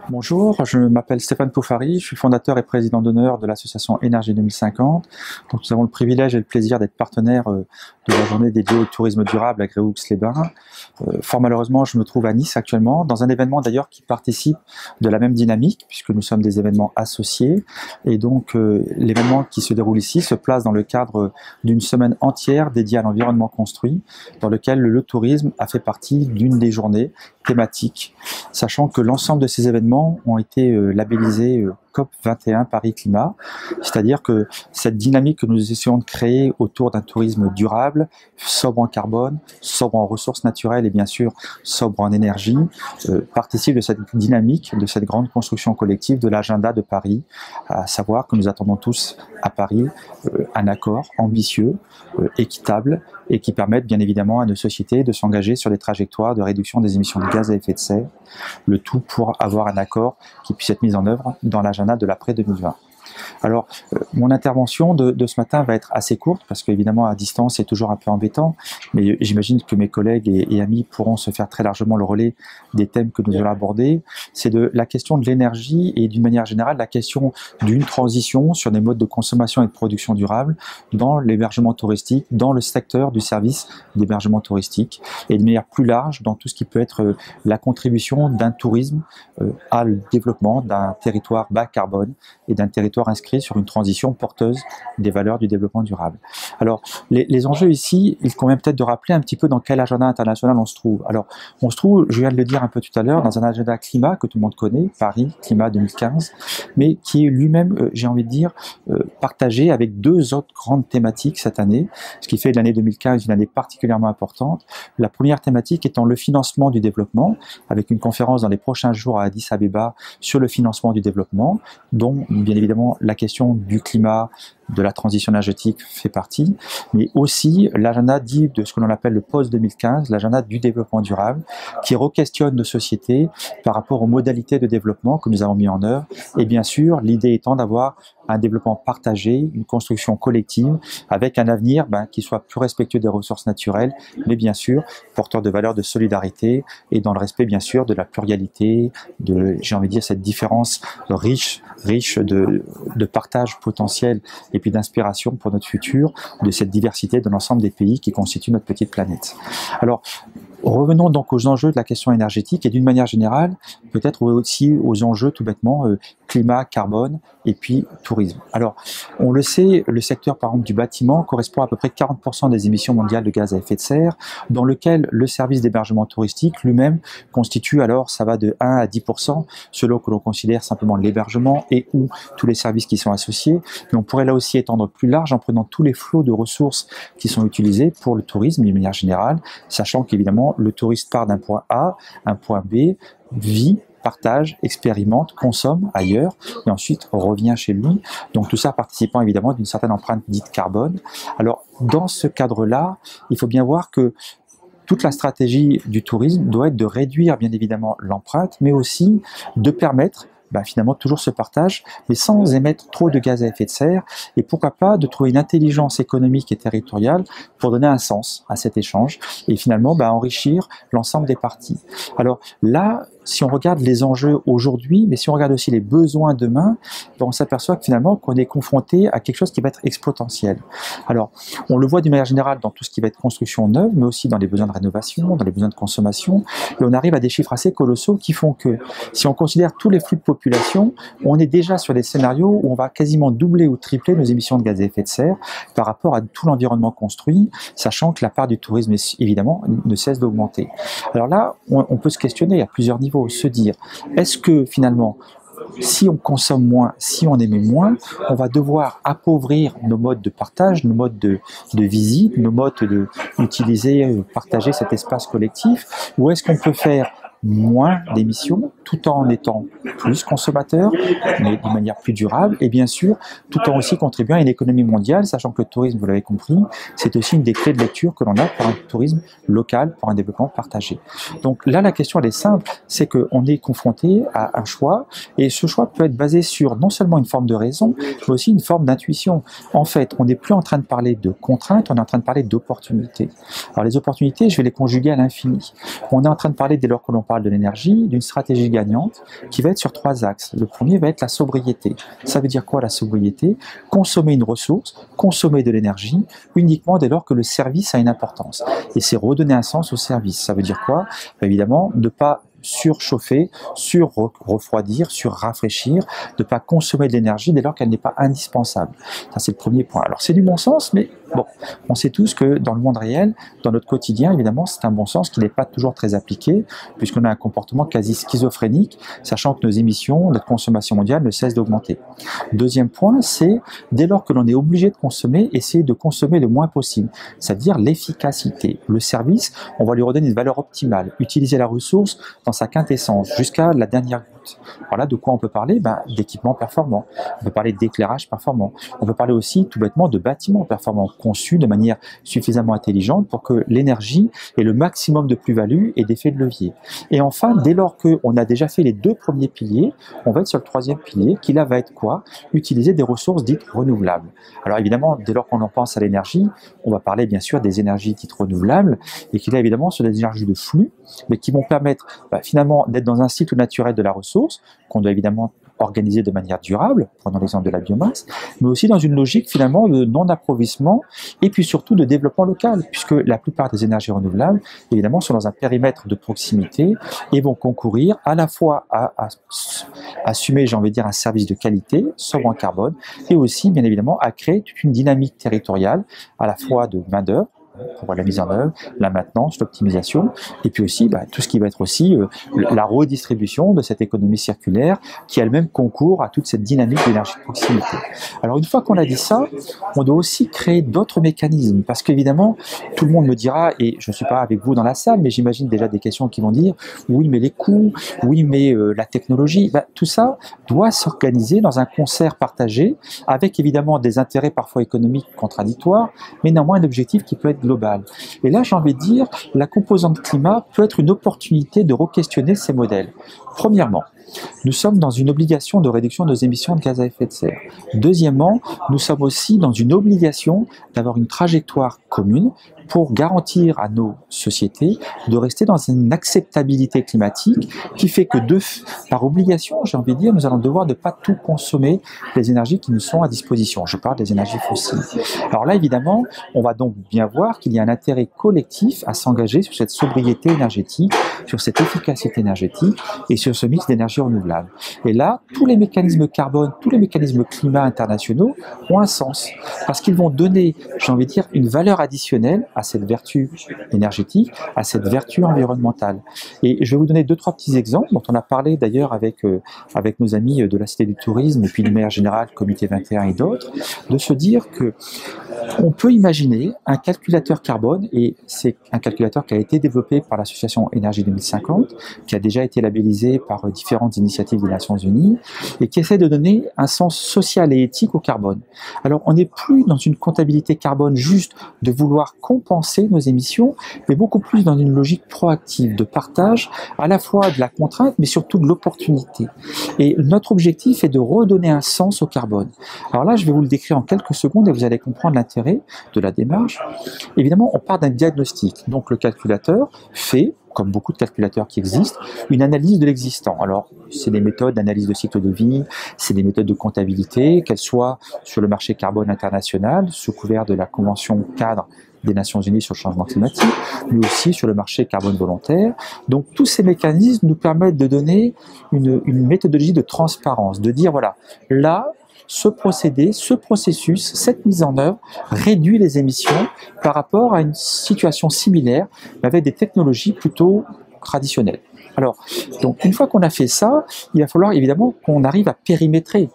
Bonjour, je m'appelle Stéphane Poufari, je suis fondateur et président d'honneur de l'association Énergie 2050. Donc, nous avons le privilège et le plaisir d'être partenaires de la journée dédiée au tourisme durable à Gréoux-les-Bains. Fort malheureusement, je me trouve à Nice actuellement, dans un événement d'ailleurs qui participe de la même dynamique, puisque nous sommes des événements associés. Et donc, l'événement qui se déroule ici se place dans le cadre d'une semaine entière dédiée à l'environnement construit, dans lequel le tourisme a fait partie d'une des journées thématiques, sachant que l'ensemble de ces événements ont été labellisés COP21 Paris Climat, c'est-à-dire que cette dynamique que nous essayons de créer autour d'un tourisme durable, sobre en carbone, sobre en ressources naturelles et bien sûr sobre en énergie, participe de cette dynamique, de cette grande construction collective de l'agenda de Paris, à savoir que nous attendons tous à Paris un accord ambitieux, équitable et qui permette bien évidemment à nos sociétés de s'engager sur des trajectoires de réduction des émissions de gaz à effet de serre, le tout pour avoir un accord qui puisse être mis en œuvre dans l'agenda de l'après 2020. Alors, mon intervention de ce matin va être assez courte parce qu'évidemment à distance c'est toujours un peu embêtant, mais j'imagine que mes collègues et amis pourront se faire très largement le relais des thèmes que nous allons aborder. C'est de la question de l'énergie et d'une manière générale la question d'une transition sur des modes de consommation et de production durable dans l'hébergement touristique, dans le secteur du service d'hébergement touristique et de manière plus large dans tout ce qui peut être la contribution d'un tourisme à le développement d'un territoire bas carbone et d'un territoire inscrit sur une transition porteuse des valeurs du développement durable. Alors, les enjeux ici, il convient peut-être de rappeler un petit peu dans quel agenda international on se trouve. Alors, on se trouve, je viens de le dire un peu tout à l'heure, dans un agenda climat que tout le monde connaît, Paris Climat 2015, mais qui est lui-même, j'ai envie de dire, partagé avec deux autres grandes thématiques cette année, ce qui fait de l'année 2015 une année particulièrement importante. La première thématique étant le financement du développement, avec une conférence dans les prochains jours à Addis Abeba sur le financement du développement, dont bien évidemment la question du climat, de la transition énergétique fait partie, mais aussi l'agenda dit de ce que l'on appelle le post-2015, l'agenda du développement durable, qui re-questionne nos sociétés par rapport aux modalités de développement que nous avons mis en œuvre, et bien sûr, l'idée étant d'avoir un développement partagé, une construction collective, avec un avenir qui soit plus respectueux des ressources naturelles, mais bien sûr, porteur de valeurs de solidarité, et dans le respect bien sûr de la pluralité, de, j'ai envie de dire, cette différence riche de partage potentiel et puis d'inspiration pour notre futur, de cette diversité de l'ensemble des pays qui constituent notre petite planète. Alors, revenons donc aux enjeux de la question énergétique et d'une manière générale, peut-être aussi aux enjeux tout bêtement climat, carbone et puis tourisme. Alors, on le sait, le secteur par exemple du bâtiment correspond à peu près 40% des émissions mondiales de gaz à effet de serre, dans lequel le service d'hébergement touristique lui-même constitue alors, ça va de 1 à 10%, selon que l'on considère simplement l'hébergement et ou tous les services qui sont associés, mais on pourrait là aussi étendre plus large en prenant tous les flots de ressources qui sont utilisés pour le tourisme d'une manière générale, sachant qu'évidemment le touriste part d'un point A, un point B, vit, partage, expérimente, consomme ailleurs et ensuite revient chez lui. Donc tout ça participant évidemment d'une certaine empreinte dite carbone. Alors dans ce cadre-là, il faut bien voir que toute la stratégie du tourisme doit être de réduire bien évidemment l'empreinte, mais aussi de permettre finalement toujours ce partage, mais sans émettre trop de gaz à effet de serre, et pourquoi pas de trouver une intelligence économique et territoriale pour donner un sens à cet échange, et finalement enrichir l'ensemble des parties. Alors là, si on regarde les enjeux aujourd'hui, mais si on regarde aussi les besoins demain, on s'aperçoit que finalement qu'on est confronté à quelque chose qui va être exponentiel. Alors, on le voit d'une manière générale dans tout ce qui va être construction neuve, mais aussi dans les besoins de rénovation, dans les besoins de consommation, et on arrive à des chiffres assez colossaux qui font que, si on considère tous les flux de population, on est déjà sur des scénarios où on va quasiment doubler ou tripler nos émissions de gaz à effet de serre par rapport à tout l'environnement construit, sachant que la part du tourisme, évidemment, ne cesse d'augmenter. Alors là, on peut se questionner à plusieurs niveaux, se dire, est-ce que finalement, si on consomme moins, si on émet moins, on va devoir appauvrir nos modes de partage, nos modes de visite, nos modes d'utiliser, partager cet espace collectif, ou est-ce qu'on peut faire moins d'émissions, tout en étant plus consommateur, mais d'une manière plus durable, et bien sûr, tout en aussi contribuant à une économie mondiale, sachant que le tourisme, vous l'avez compris, c'est aussi une des clés de lecture que l'on a pour un tourisme local, pour un développement partagé. Donc là, la question, elle est simple, c'est qu'on est confronté à un choix, et ce choix peut être basé sur non seulement une forme de raison, mais aussi une forme d'intuition. En fait, on n'est plus en train de parler de contraintes, on est en train de parler d'opportunités. Alors les opportunités, je vais les conjuguer à l'infini. On est en train de parler, dès lors que l'on parle de l'énergie, d'une stratégie gagnante qui va être sur 3 axes. Le premier va être la sobriété. Ça veut dire quoi la sobriété? Consommer une ressource, consommer de l'énergie, uniquement dès lors que le service a une importance. Et c'est redonner un sens au service. Ça veut dire quoi? Évidemment, ne pas surchauffer, sur-refroidir, sur-rafraîchir, de ne pas consommer de l'énergie dès lors qu'elle n'est pas indispensable. Ça, c'est le premier point. Alors, c'est du bon sens, mais bon, on sait tous que dans le monde réel, dans notre quotidien, évidemment, c'est un bon sens qui n'est pas toujours très appliqué, puisqu'on a un comportement quasi schizophrénique, sachant que nos émissions, notre consommation mondiale ne cesse d'augmenter. Deuxième point, c'est dès lors que l'on est obligé de consommer, essayer de consommer le moins possible, c'est-à-dire l'efficacité. Le service, on va lui redonner une valeur optimale, utiliser la ressource dans sa quintessence, jusqu'à la dernière goutte. Voilà de quoi on peut parler, d'équipements performants, on peut parler d'éclairage performant, on peut parler aussi tout bêtement de bâtiments performants, conçus de manière suffisamment intelligente pour que l'énergie ait le maximum de plus-value et d'effet de levier. Et enfin, dès lors qu'on a déjà fait les 2 premiers piliers, on va être sur le 3e pilier, qui là va être quoi? Utiliser des ressources dites renouvelables. Alors évidemment, dès lors qu'on en pense à l'énergie, on va parler bien sûr des énergies dites renouvelables, et qui là évidemment sont des énergies de flux, mais qui vont permettre finalement d'être dans un cycle naturel de la ressource, qu'on doit évidemment organiser de manière durable, prenons l'exemple de la biomasse, mais aussi dans une logique finalement de non-approvissement et puis surtout de développement local, puisque la plupart des énergies renouvelables, évidemment, sont dans un périmètre de proximité et vont concourir à la fois à assumer, j'ai envie de dire, un service de qualité, sobre en carbone, et aussi, bien évidemment, à créer toute une dynamique territoriale, à la fois de main-d'œuvre, pour la mise en œuvre, la maintenance, l'optimisation, et puis aussi tout ce qui va être aussi la redistribution de cette économie circulaire qui elle-même concourt à toute cette dynamique d'énergie de proximité. Alors une fois qu'on a dit ça, on doit aussi créer d'autres mécanismes, parce qu'évidemment, tout le monde me dira, et je ne suis pas avec vous dans la salle, mais j'imagine déjà des questions qui vont dire, oui mais les coûts, oui mais la technologie, tout ça doit s'organiser dans un concert partagé, avec évidemment des intérêts parfois économiques contradictoires, mais néanmoins un objectif qui peut être global. Et là, j'ai envie de dire, la composante climat peut être une opportunité de re-questionner ces modèles. Premièrement, nous sommes dans une obligation de réduction de nos émissions de gaz à effet de serre. Deuxièmement, nous sommes aussi dans une obligation d'avoir une trajectoire commune pour garantir à nos sociétés de rester dans une acceptabilité climatique qui fait que par obligation, j'ai envie de dire, nous allons devoir ne pas tout consommer les énergies qui nous sont à disposition. Je parle des énergies fossiles. Alors là, évidemment, on va donc bien voir qu'il y a un intérêt collectif à s'engager sur cette sobriété énergétique, sur cette efficacité énergétique et sur ce mix d'énergie renouvelable. Et là, tous les mécanismes carbone, tous les mécanismes climat internationaux ont un sens parce qu'ils vont donner, j'ai envie de dire, une valeur additionnelle à cette vertu énergétique, à cette vertu environnementale. Et je vais vous donner 2-3 petits exemples dont on a parlé d'ailleurs avec nos amis de la Cité du Tourisme et puis de manière générale, Comité 21 et d'autres, de se dire que on peut imaginer un calculateur carbone, et c'est un calculateur qui a été développé par l'association Énergie 2050, qui a déjà été labellisé par différentes initiatives des Nations Unies, et qui essaie de donner un sens social et éthique au carbone. Alors on n'est plus dans une comptabilité carbone juste de vouloir compenser nos émissions, mais beaucoup plus dans une logique proactive de partage, à la fois de la contrainte, mais surtout de l'opportunité. Et notre objectif est de redonner un sens au carbone. Alors là, je vais vous le décrire en quelques secondes et vous allez comprendre l'intérêt de la démarche. Évidemment, on part d'un diagnostic. Donc le calculateur fait, comme beaucoup de calculateurs qui existent, une analyse de l'existant. Alors, c'est des méthodes d'analyse de cycle de vie, c'est des méthodes de comptabilité, qu'elles soient sur le marché carbone international, sous couvert de la Convention cadre des Nations Unies sur le changement climatique, mais aussi sur le marché carbone volontaire. Donc tous ces mécanismes nous permettent de donner une méthodologie de transparence, de dire voilà, là, ce procédé, ce processus, cette mise en œuvre réduit les émissions par rapport à une situation similaire, mais avec des technologies plutôt traditionnelles. Alors, donc une fois qu'on a fait ça, il va falloir évidemment qu'on arrive à périmétrer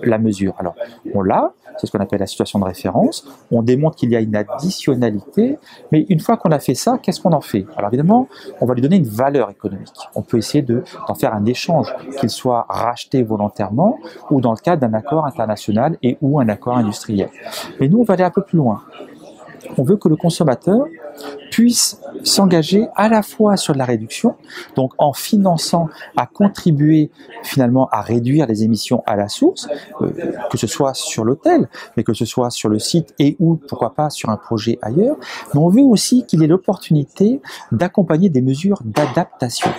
la mesure. Alors, on l'a, c'est ce qu'on appelle la situation de référence, on démontre qu'il y a une additionnalité, mais une fois qu'on a fait ça, qu'est-ce qu'on en fait? Alors évidemment, on va lui donner une valeur économique. On peut essayer d'en faire un échange, qu'il soit racheté volontairement ou dans le cadre d'un accord international et ou un accord industriel. Mais nous, on va aller un peu plus loin. on veut que le consommateur puisse s'engager à la fois sur de la réduction, donc en finançant, à contribuer finalement à réduire les émissions à la source, que ce soit sur l'hôtel, mais que ce soit sur le site et ou pourquoi pas sur un projet ailleurs. Mais on veut aussi qu'il ait l'opportunité d'accompagner des mesures d'adaptation.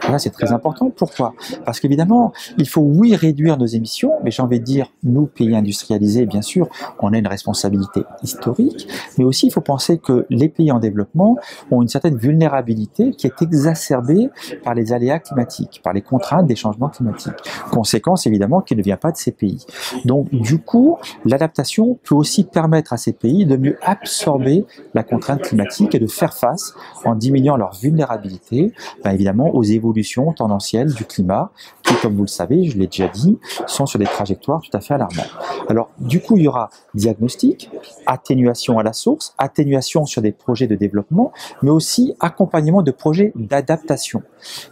Là, c'est très important. Pourquoi? Parce qu'évidemment, il faut oui réduire nos émissions, mais j'ai envie de dire, nous, pays industrialisés, bien sûr, on a une responsabilité historique, mais aussi il faut penser que les pays en développement ont une certaine vulnérabilité qui est exacerbée par les aléas climatiques, par les contraintes des changements climatiques. Conséquence évidemment qui ne vient pas de ces pays. Donc du coup, l'adaptation peut aussi permettre à ces pays de mieux absorber la contrainte climatique et de faire face en diminuant leur vulnérabilité, évidemment aux évolutions tendancielles du climat qui, comme vous le savez, je l'ai déjà dit, sont sur des trajectoires tout à fait alarmantes. Alors du coup, il y aura diagnostic, atténuation à la source, atténuation sur des projets de développement, mais aussi accompagnement de projets d'adaptation.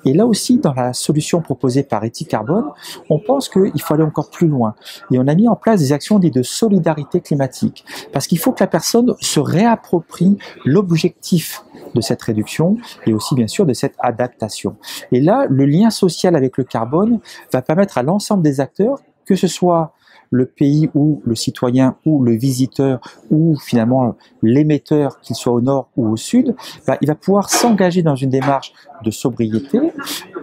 Et là aussi, dans la solution proposée par Ethicarbone, on pense qu'il faut aller encore plus loin. Et on a mis en place des actions dites de solidarité climatique, parce qu'il faut que la personne se réapproprie l'objectif de cette réduction et aussi bien sûr de cette adaptation. Et là, le lien social avec le carbone va permettre à l'ensemble des acteurs, que ce soit le pays ou le citoyen ou le visiteur ou finalement l'émetteur, qu'il soit au nord ou au sud, il va pouvoir s'engager dans une démarche de sobriété,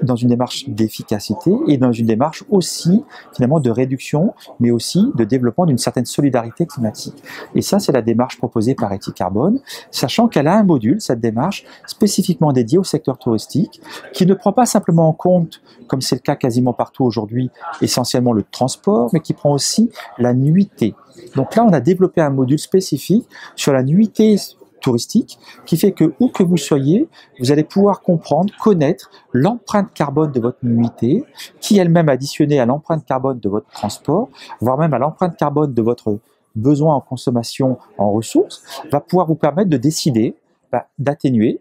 dans une démarche d'efficacité et dans une démarche aussi finalement de réduction, mais aussi de développement d'une certaine solidarité climatique. Et ça, c'est la démarche proposée par Ethicarbone, sachant qu'elle a un module, cette démarche, spécifiquement dédié au secteur touristique, qui ne prend pas simplement en compte, comme c'est le cas quasiment partout aujourd'hui, essentiellement le transport, mais qui prend aussi la nuitée. Donc là, on a développé un module spécifique sur la nuitée touristique qui fait que, où que vous soyez, vous allez pouvoir comprendre, connaître l'empreinte carbone de votre nuitée, qui elle-même additionnée à l'empreinte carbone de votre transport, voire même à l'empreinte carbone de votre besoin en consommation en ressources, va pouvoir vous permettre de décider d'atténuer,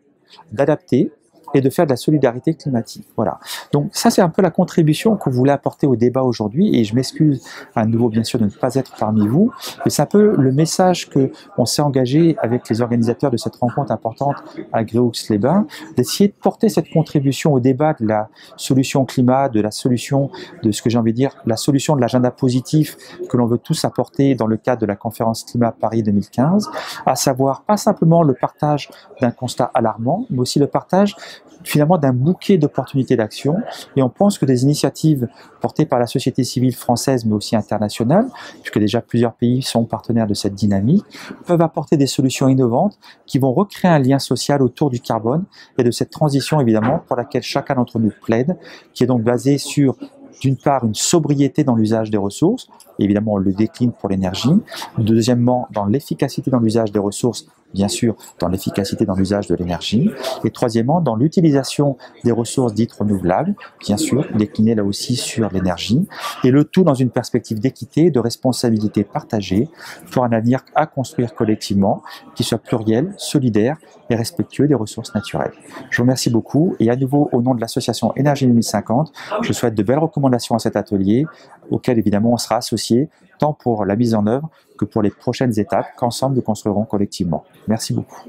d'adapter et de faire de la solidarité climatique. Voilà. Donc ça, c'est un peu la contribution qu'on voulait apporter au débat aujourd'hui, et je m'excuse à nouveau bien sûr de ne pas être parmi vous, mais c'est un peu le message que on s'est engagé avec les organisateurs de cette rencontre importante à Gréoux-les-Bains, d'essayer de porter cette contribution au débat de la solution climat, de la solution de ce que j'ai envie de dire, la solution de l'agenda positif que l'on veut tous apporter dans le cadre de la conférence climat Paris 2015, à savoir pas simplement le partage d'un constat alarmant, mais aussi le partage finalement d'un bouquet d'opportunités d'action, et on pense que des initiatives portées par la société civile française mais aussi internationale, puisque déjà plusieurs pays sont partenaires de cette dynamique, peuvent apporter des solutions innovantes qui vont recréer un lien social autour du carbone et de cette transition évidemment pour laquelle chacun d'entre nous plaide, qui est donc basée sur d'une part une sobriété dans l'usage des ressources, évidemment on le décline pour l'énergie, deuxièmement dans l'efficacité dans l'usage des ressources, bien sûr dans l'efficacité dans l'usage de l'énergie, et troisièmement dans l'utilisation des ressources dites renouvelables, bien sûr déclinées là aussi sur l'énergie, et le tout dans une perspective d'équité et de responsabilité partagée pour un avenir à construire collectivement, qui soit pluriel, solidaire et respectueux des ressources naturelles. Je vous remercie beaucoup, et à nouveau au nom de l'association Énergie 2050, je souhaite de belles recommandations à cet atelier, auquel évidemment on sera associé, tant pour la mise en œuvre que pour les prochaines étapes qu'ensemble nous construirons collectivement. Merci beaucoup.